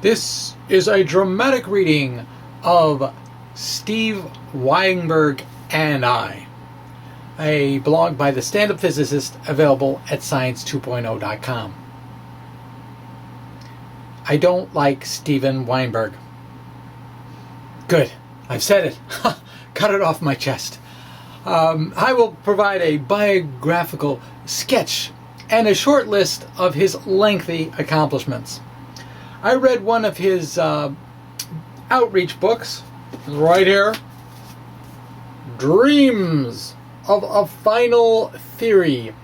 This is a dramatic reading of Steve Weinberg and I, a blog by the stand-up physicist available at science2.0.com. I don't like Steven Weinberg. Good, I've said it. Cut it off my chest. I will provide a biographical sketch and a short list of his lengthy accomplishments. I read one of his outreach books, right here, Dreams of a Final Theory,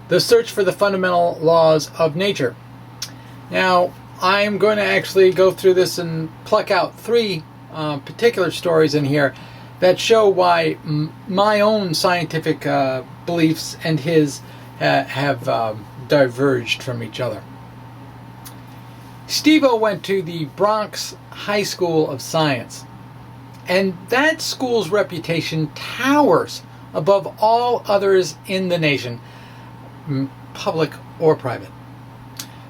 The Search for the Fundamental Laws of Nature. Now, I'm going to actually go through this and pluck out three particular stories in here that show why my own scientific beliefs and his have diverged from each other. Steve-O went to the Bronx High School of Science, and that school's reputation towers above all others in the nation, public or private.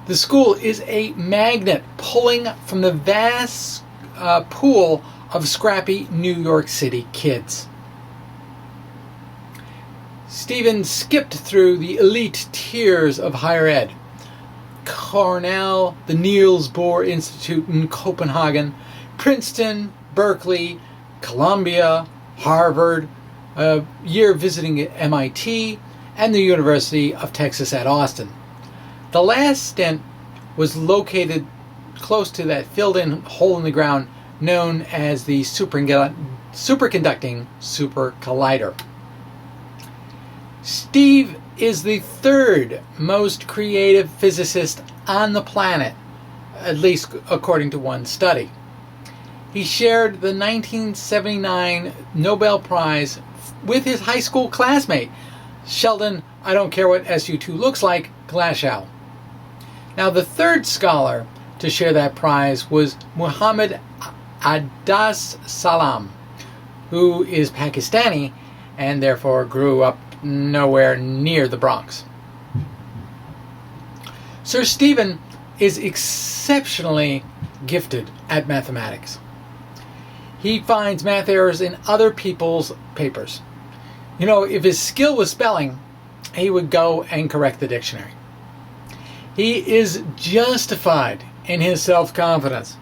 The school is a magnet pulling from the vast pool of scrappy New York City kids. Stephen skipped through the elite tiers of higher ed. Cornell, the Niels Bohr Institute in Copenhagen, Princeton, Berkeley, Columbia, Harvard, a year visiting at MIT, and the University of Texas at Austin. The last stint was located close to that filled-in hole in the ground known as the superconducting super collider. Steve is the third most creative physicist on the planet, at least according to one study. He shared the 1979 Nobel Prize with his high school classmate, Sheldon, I don't care what SU2 looks like, Glashow. Now, the third scholar to share that prize was Muhammad Adas Salam, who is Pakistani and therefore grew up nowhere near the Bronx. Sir Stephen is exceptionally gifted at mathematics. He finds math errors in other people's papers. You know, if his skill was spelling, he would go and correct the dictionary. He is justified in his self-confidence,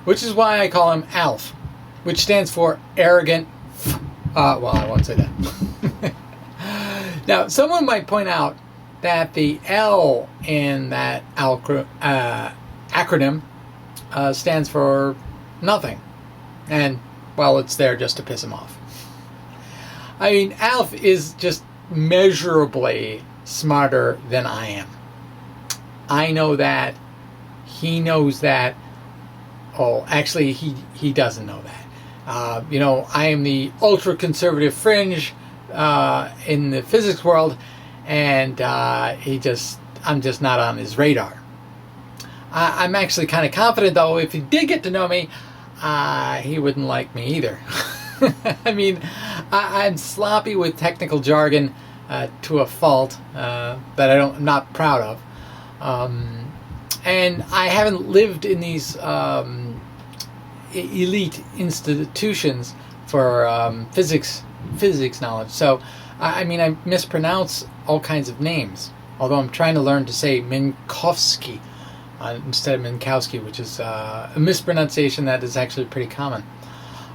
which is why I call him ALF, which stands for arrogant. Well, I won't say that. Now, someone might point out that the L in that acronym stands for nothing. And, well, it's there just to piss him off. I mean, Alf is just measurably smarter than I am. I know that. He knows that. Oh, actually, he doesn't know that. You know, I am the ultra-conservative fringe in the physics world, and I'm just not on his radar. I'm actually kind of confident, though, if he did get to know me, he wouldn't like me either. I mean, I'm sloppy with technical jargon to a fault that I'm not proud of. And I haven't lived in these elite institutions for physics knowledge. So, I mean, I mispronounce all kinds of names, although I'm trying to learn to say Minkowski instead of Minkowski, which is a mispronunciation that is actually pretty common.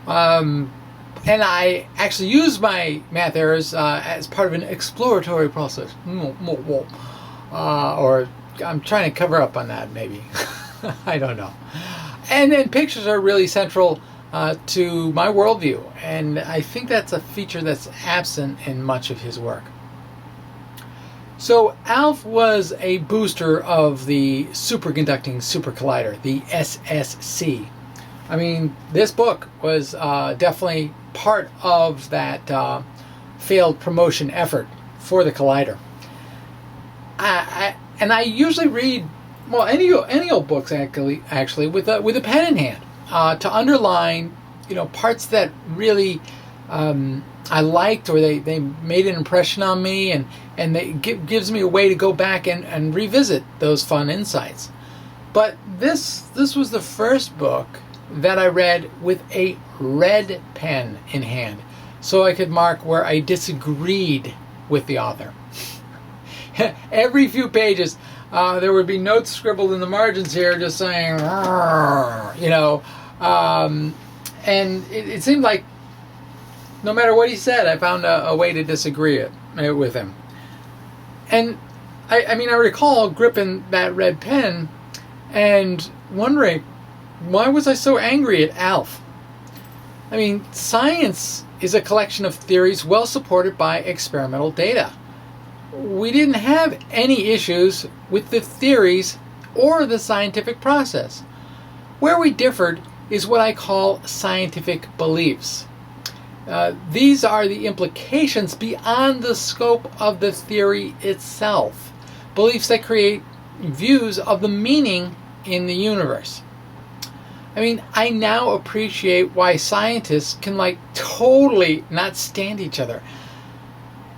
And I actually use my math errors as part of an exploratory process. Or I'm trying to cover up on that, maybe. I don't know. And then pictures are really central to my worldview, and I think that's a feature that's absent in much of his work. So Alf was a booster of the superconducting super collider, the SSC. I mean, this book was definitely part of that failed promotion effort for the collider. I usually read, well, any old books actually with a pen in hand to underline, you know, parts that really I liked, or they made an impression on me, and they gives me a way to go back and revisit those fun insights. But this was the first book that I read with a red pen in hand, so I could mark where I disagreed with the author. Every few pages, there would be notes scribbled in the margins here, just saying, you know, and it seemed like no matter what he said, I found a way to disagree with him. And I mean, I recall gripping that red pen and wondering, why was I so angry at Alf? I mean, science is a collection of theories well supported by experimental data. We didn't have any issues with the theories or the scientific process. Where we differed is what I call scientific beliefs. These are the implications beyond the scope of the theory itself. Beliefs that create views of the meaning in the universe. I mean, I now appreciate why scientists can totally not stand each other.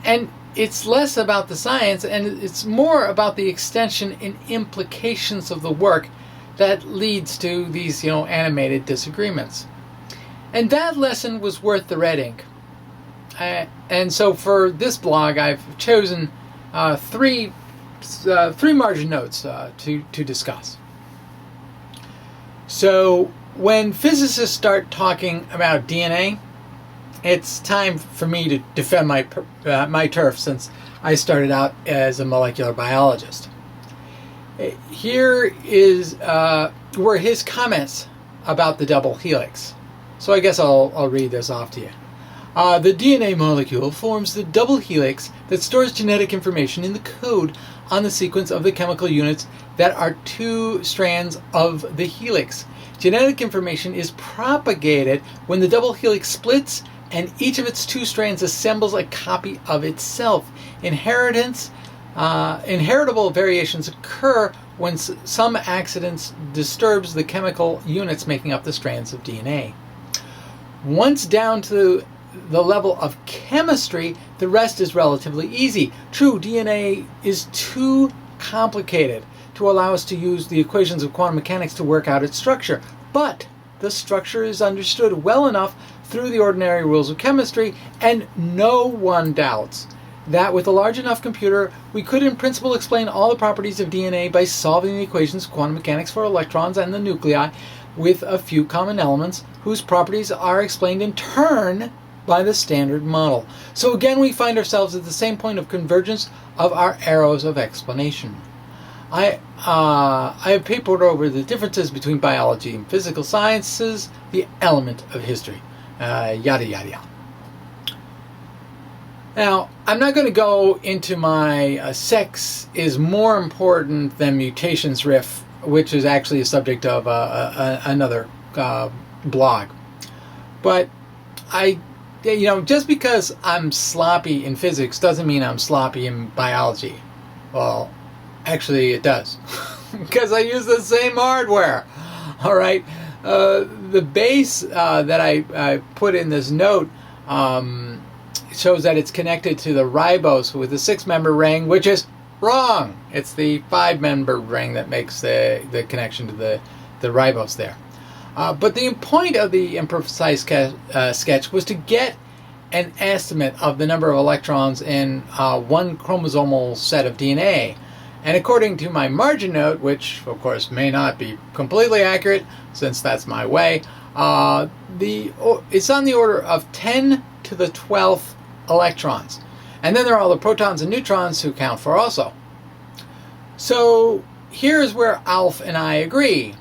And it's less about the science and it's more about the extension and implications of the work that leads to these, animated disagreements. And that lesson was worth the red ink. And so for this blog, I've chosen three margin notes to discuss. So when physicists start talking about DNA, it's time for me to defend my turf, since I started out as a molecular biologist. Here were his comments about the double helix. So I guess I'll read this off to you. The DNA molecule forms the double helix that stores genetic information in the code on the sequence of the chemical units that are two strands of the helix. Genetic information is propagated when the double helix splits and each of its two strands assembles a copy of itself. Inheritable variations occur when some accidents disturbs the chemical units making up the strands of DNA. Once down to the level of chemistry, the rest is relatively easy. True, DNA is too complicated to allow us to use the equations of quantum mechanics to work out its structure, but the structure is understood well enough through the ordinary rules of chemistry, and no one doubts that with a large enough computer, we could in principle explain all the properties of DNA by solving the equations of quantum mechanics for electrons and the nuclei with a few common elements whose properties are explained in turn by the Standard Model. So again, we find ourselves at the same point of convergence of our arrows of explanation. I have papered over the differences between biology and physical sciences, the element of history, yada yada yada. Now, I'm not going to go into my sex is more important than mutations riff, which is actually a subject of another blog. But just because I'm sloppy in physics doesn't mean I'm sloppy in biology. Well, actually it does, because I use the same hardware. All right, the base that I put in this note shows that it's connected to the ribose with a 6-member ring, which is wrong. It's the 5-member ring that makes the connection to the ribose there. But the point of the imprecise sketch was to get an estimate of the number of electrons in one chromosomal set of DNA. And according to my margin note, which of course may not be completely accurate since that's my way, it's on the order of 10 to the 12th electrons. And then there are all the protons and neutrons who count for also. So here's where Alf and I agree.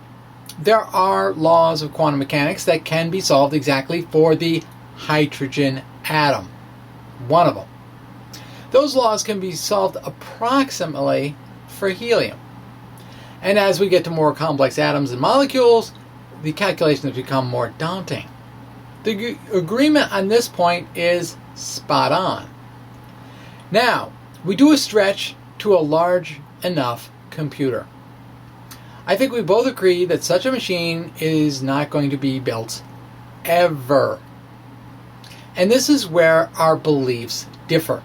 There are laws of quantum mechanics that can be solved exactly for the hydrogen atom. One of them. Those laws can be solved approximately for helium. And as we get to more complex atoms and molecules, the calculations become more daunting. The agreement on this point is spot on. Now, we do a stretch to a large enough computer. I think we both agree that such a machine is not going to be built ever. And this is where our beliefs differ.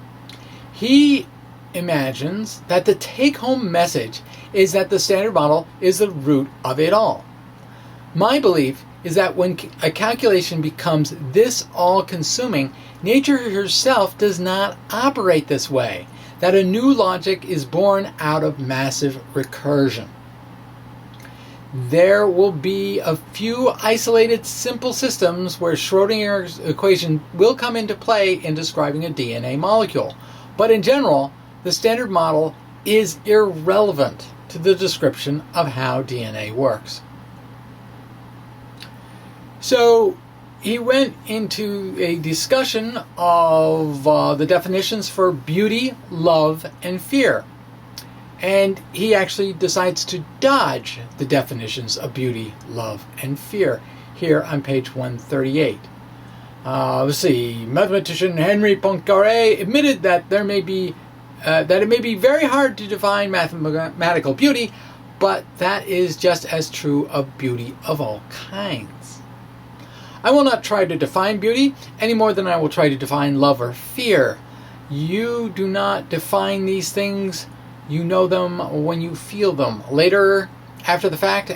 He imagines that the take-home message is that the Standard Model is the root of it all. My belief is that when a calculation becomes this all-consuming, nature herself does not operate this way, that a new logic is born out of massive recursion. There will be a few isolated simple systems where Schrodinger's equation will come into play in describing a DNA molecule. But in general, the Standard Model is irrelevant to the description of how DNA works. So he went into a discussion of the definitions for beauty, love, and fear. And he actually decides to dodge the definitions of beauty, love, and fear here on page 138. Let's see. Mathematician Henri Poincaré admitted that it may be very hard to define mathematical beauty, but that is just as true of beauty of all kinds. I will not try to define beauty any more than I will try to define love or fear. You do not define these things. You know them when you feel them. Later, after the fact,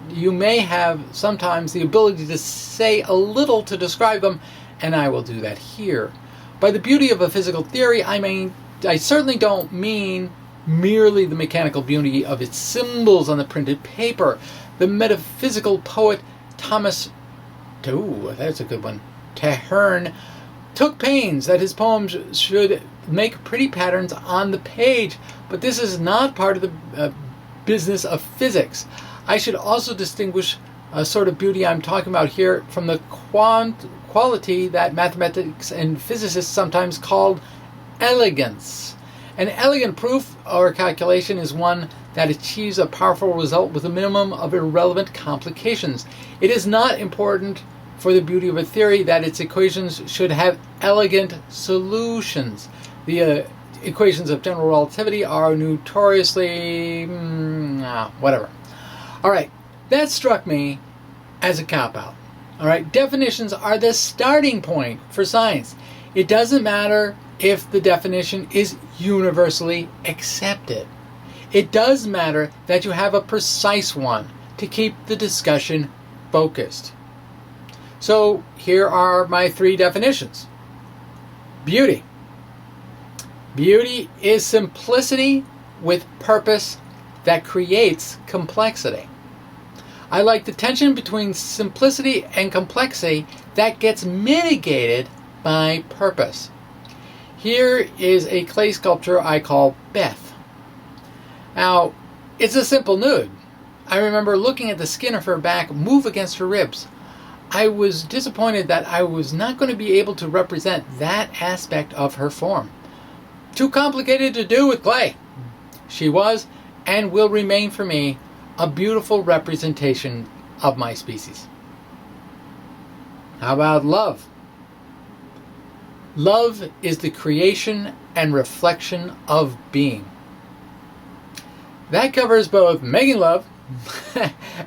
you may have sometimes the ability to say a little to describe them, and I will do that here. By the beauty of a physical theory, I certainly don't mean merely the mechanical beauty of its symbols on the printed paper. The metaphysical poet Thomas, that's a good one, Traherne, took pains that his poems should make pretty patterns on the page, but this is not part of the business of physics. I should also distinguish a sort of beauty I'm talking about here from the quality that mathematics and physicists sometimes call elegance. An elegant proof or calculation is one that achieves a powerful result with a minimum of irrelevant complications. It is not important for the beauty of a theory that its equations should have elegant solutions. The equations of general relativity are notoriously whatever. All right, that struck me as a cop-out. All right, definitions are the starting point for science. It doesn't matter if the definition is universally accepted. It does matter that you have a precise one to keep the discussion focused. So here are my 3 definitions. Beauty. Beauty is simplicity with purpose that creates complexity. I like the tension between simplicity and complexity that gets mitigated by purpose. Here is a clay sculpture I call Beth. Now, it's a simple nude. I remember looking at the skin of her back move against her ribs. I was disappointed that I was not going to be able to represent that aspect of her form. Too complicated to do with clay. She was, and will remain for me, a beautiful representation of my species. How about love? Love is the creation and reflection of being. That covers both making love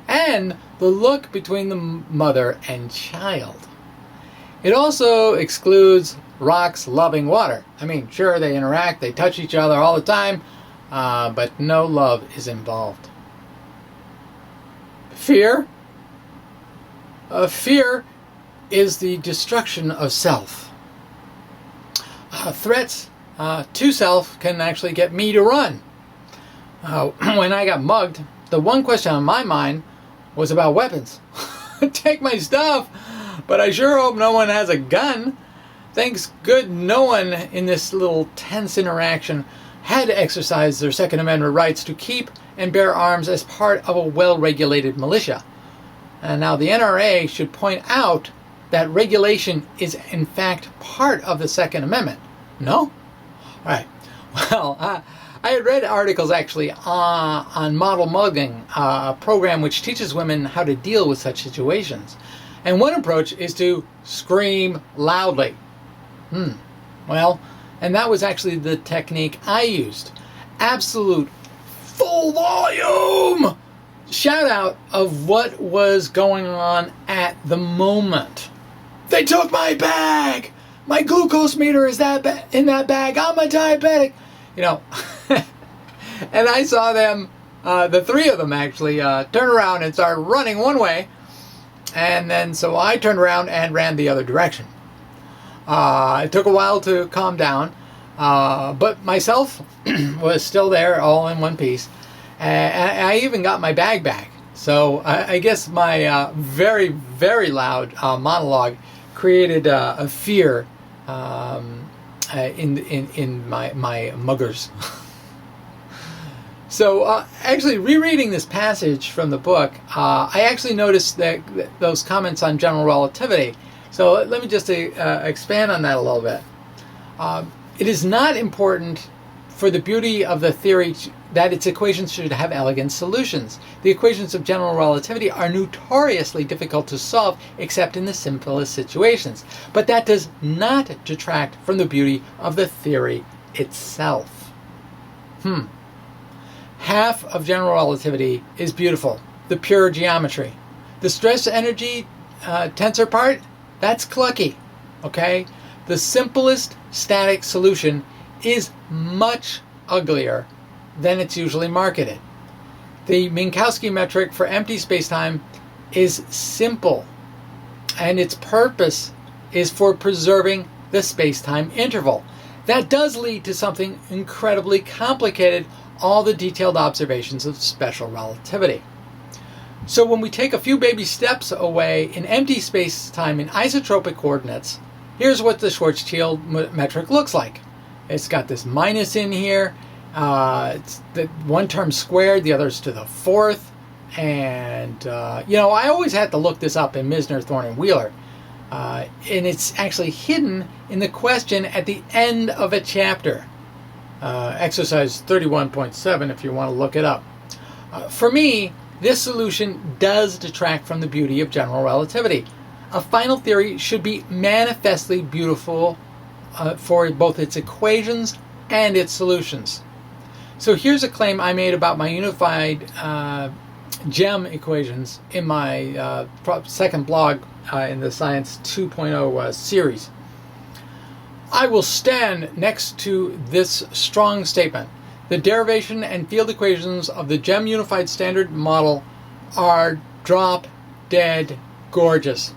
and the look between the mother and child. It also excludes rocks loving water. I mean, sure, they interact, they touch each other all the time, but no love is involved. Fear. Fear is the destruction of self. Threats to self can actually get me to run. When I got mugged, the one question on my mind was about weapons. Take my stuff, but I sure hope no one has a gun. Thanks good no one in this little tense interaction had to exercise their Second Amendment rights to keep and bear arms as part of a well-regulated militia. And now the NRA should point out that regulation is in fact part of the Second Amendment. No? All right. Well, I had read articles actually on model mugging, a program which teaches women how to deal with such situations. And one approach is to scream loudly. Well, and that was actually the technique I used. Absolute full volume shout out of what was going on at the moment. They took my bag! my glucose meter is in that bag. I'm a diabetic. And I saw them, the three of them actually, turn around and start running one way. And then so I turned around and ran the other direction. It took a while to calm down, but myself was still there, all in one piece. And I even got my bag back. So I guess my very, very loud monologue created a fear in my muggers. So actually rereading this passage from the book, I actually noticed that those comments on general relativity. So let me just expand on that a little bit. It is not important for the beauty of the theory that its equations should have elegant solutions. The equations of general relativity are notoriously difficult to solve except in the simplest situations. But that does not detract from the beauty of the theory itself. Half of general relativity is beautiful, the pure geometry. The stress-energy tensor part, that's clucky, okay? The simplest static solution is much uglier than it's usually marketed. The Minkowski metric for empty spacetime is simple, and its purpose is for preserving the spacetime interval. That does lead to something incredibly complicated, all the detailed observations of special relativity. So when we take a few baby steps away in empty space-time in isotropic coordinates, here's what the Schwarzschild metric looks like. It's got this minus in here. It's the one term squared, the other's to the fourth. And, I always had to look this up in Misner, Thorne, and Wheeler. And it's actually hidden in the question at the end of a chapter. Exercise 31.7 if you want to look it up. For me, this solution does detract from the beauty of general relativity. A final theory should be manifestly beautiful for both its equations and its solutions. So here's a claim I made about my unified GEM equations in my second blog in the Science 2.0 series. I will stand next to this strong statement. The derivation and field equations of the GEM unified standard model are drop dead gorgeous.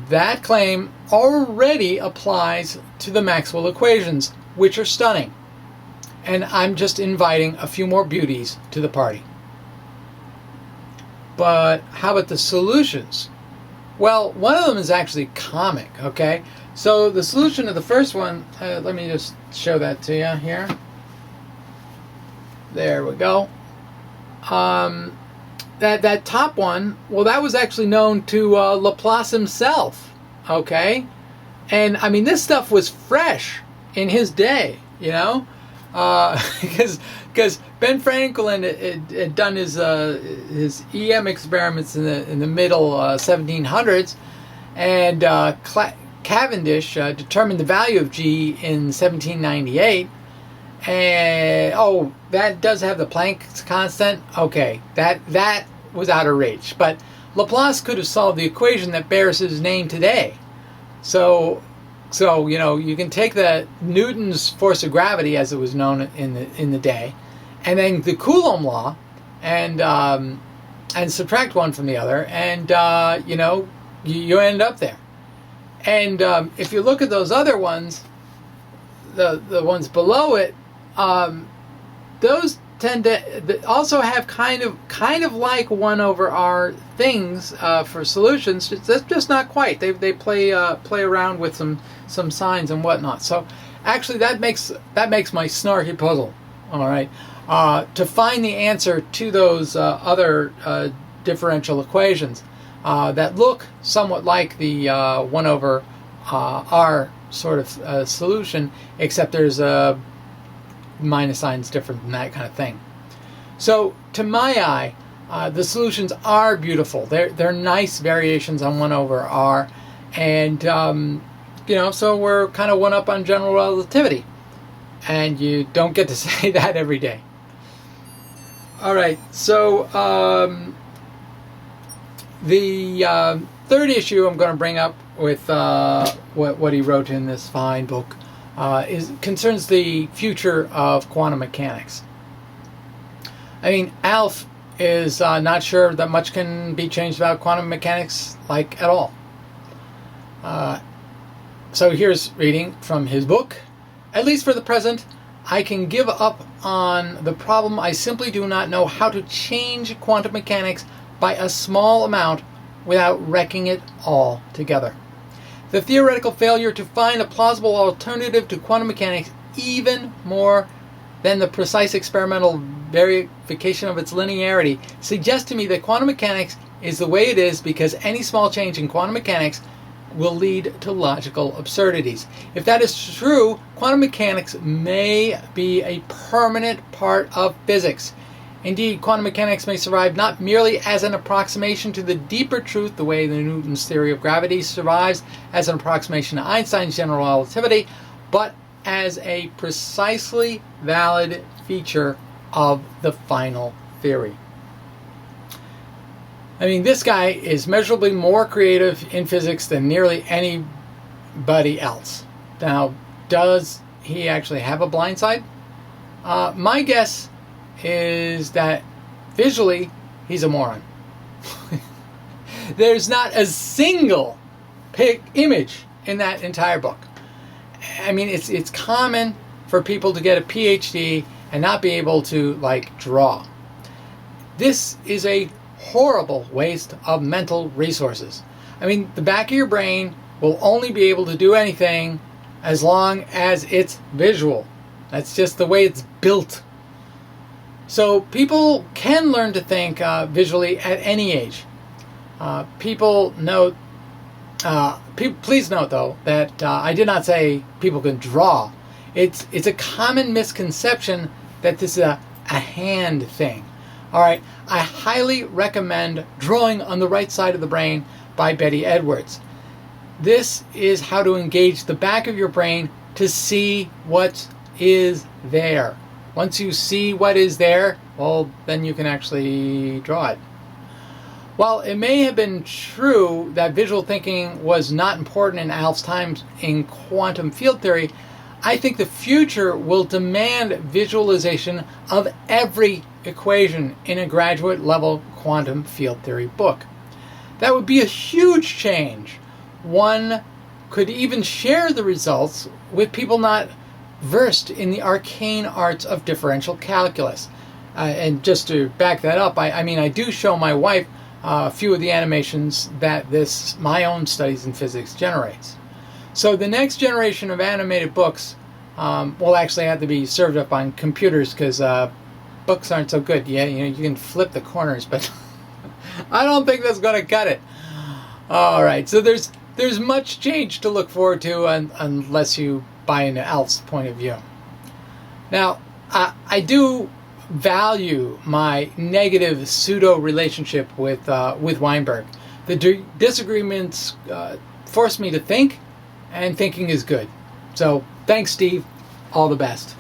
That claim already applies to the Maxwell equations, which are stunning. And I'm just inviting a few more beauties to the party. But how about the solutions? Well, one of them is actually comic, okay? So the solution to the first one, let me just show that to you here. There we go. That top one, well, that was actually known to Laplace himself, okay? And, I mean, this stuff was fresh in his day, because Ben Franklin had done his EM experiments in the middle 1700s, and Cavendish determined the value of G in 1798. And that does have the Planck's constant. Okay, that was out of reach. But Laplace could have solved the equation that bears his name today. So you can take the Newton's force of gravity, as it was known in the day, and then the Coulomb law, and subtract one from the other, and you end up there. And if you look at those other ones, the ones below it, those tend to also have kind of like 1 over r things for solutions. That's just not quite. They play around with some signs and whatnot. So actually that makes my snarky puzzle. All right, to find the answer to those other differential equations that look somewhat like the 1 over r sort of solution, except there's a minus signs different than that kind of thing. So to my eye, the solutions are beautiful. They're nice variations on 1 over r, and so we're kind of one up on general relativity, and you don't get to say that every day. All right, so third issue I'm going to bring up with what he wrote in this fine book concerns the future of quantum mechanics. I mean, Alf is not sure that much can be changed about quantum mechanics, like, at all. So here's reading from his book. At least for the present, I can give up on the problem. I simply do not know how to change quantum mechanics by a small amount without wrecking it all together. The theoretical failure to find a plausible alternative to quantum mechanics, even more than the precise experimental verification of its linearity, suggests to me that quantum mechanics is the way it is because any small change in quantum mechanics will lead to logical absurdities. If that is true, quantum mechanics may be a permanent part of physics. Indeed, quantum mechanics may survive not merely as an approximation to the deeper truth, the way Newton's theory of gravity survives as an approximation to Einstein's general relativity, but as a precisely valid feature of the final theory. I mean, this guy is measurably more creative in physics than nearly anybody else. Now, does he actually have a blind side? My guess is that visually, he's a moron. There's not a single image in that entire book. I mean, it's common for people to get a PhD and not be able to, like, draw. This is a horrible waste of mental resources. I mean, the back of your brain will only be able to do anything as long as it's visual. That's just the way it's built. So people can learn to think visually at any age. Please note, though, that I did not say people can draw. It's a common misconception that this is a hand thing. All right, I highly recommend Drawing on the Right Side of the Brain by Betty Edwards. This is how to engage the back of your brain to see what is there. Once you see what is there, well, then you can actually draw it. While it may have been true that visual thinking was not important in Alf's time in quantum field theory, I think the future will demand visualization of every equation in a graduate level quantum field theory book. That would be a huge change. One could even share the results with people not versed in the arcane arts of differential calculus. And just to back that up, I do show my wife a few of the animations that my own studies in physics generates. So the next generation of animated books will actually have to be served up on computers because books aren't so good. Yeah, you can flip the corners, but I don't think that's going to cut it. All right, so there's much change to look forward to unless you buy into Alf's point of view. Now, I do value my negative pseudo relationship with Weinberg. The disagreements force me to think, and thinking is good. So thanks, Steve. All the best.